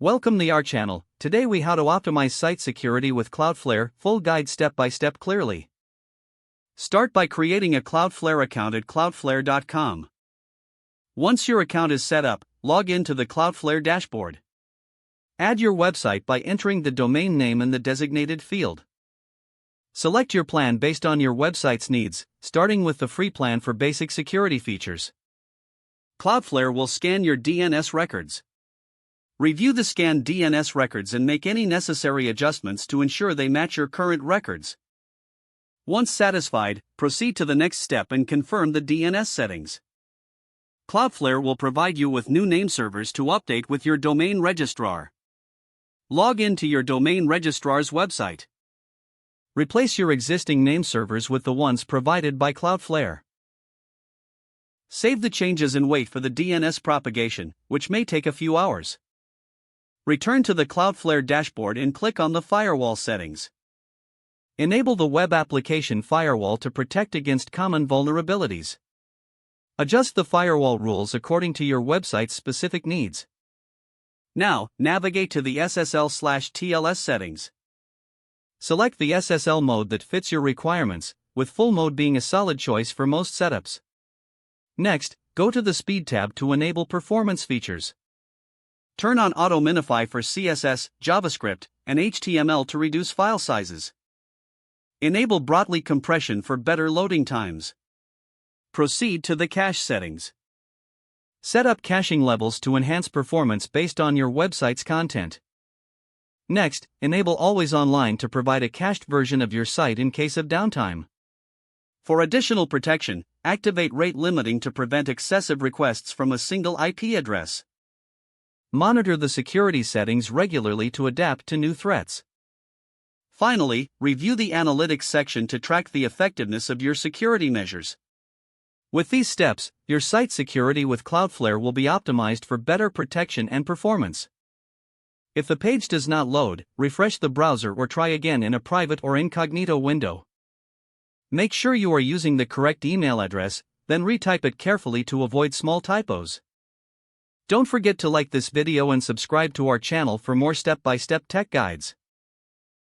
Welcome to our channel. Today we how to optimize site security with Cloudflare, full guide step by step clearly. Start by creating a Cloudflare account at cloudflare.com. Once your account is set up, log in to the Cloudflare dashboard. Add your website by entering the domain name in the designated field. Select your plan based on your website's needs, starting with the free plan for basic security features. Cloudflare will scan your DNS records. Review the scanned DNS records and make any necessary adjustments to ensure they match your current records. Once satisfied, proceed to the next step and confirm the DNS settings. Cloudflare will provide you with new name servers to update with your domain registrar. Log in to your domain registrar's website. Replace your existing name servers with the ones provided by Cloudflare. Save the changes and wait for the DNS propagation, which may take a few hours. Return to the Cloudflare dashboard and click on the Firewall settings. Enable the Web Application Firewall to protect against common vulnerabilities. Adjust the firewall rules according to your website's specific needs. Now, navigate to the SSL/TLS settings. Select the SSL mode that fits your requirements, with full mode being a solid choice for most setups. Next, go to the Speed tab to enable performance features. Turn on Auto Minify for CSS, JavaScript, and HTML to reduce file sizes. Enable Brotli compression for better loading times. Proceed to the cache settings. Set up caching levels to enhance performance based on your website's content. Next, enable Always Online to provide a cached version of your site in case of downtime. For additional protection, activate rate limiting to prevent excessive requests from a single IP address. Monitor the security settings regularly to adapt to new threats. Finally, review the analytics section to track the effectiveness of your security measures. With these steps, your site security with Cloudflare will be optimized for better protection and performance. If the page does not load, refresh the browser or try again in a private or incognito window. Make sure you are using the correct email address, then retype it carefully to avoid small typos. Don't forget to like this video and subscribe to our channel for more step-by-step tech guides.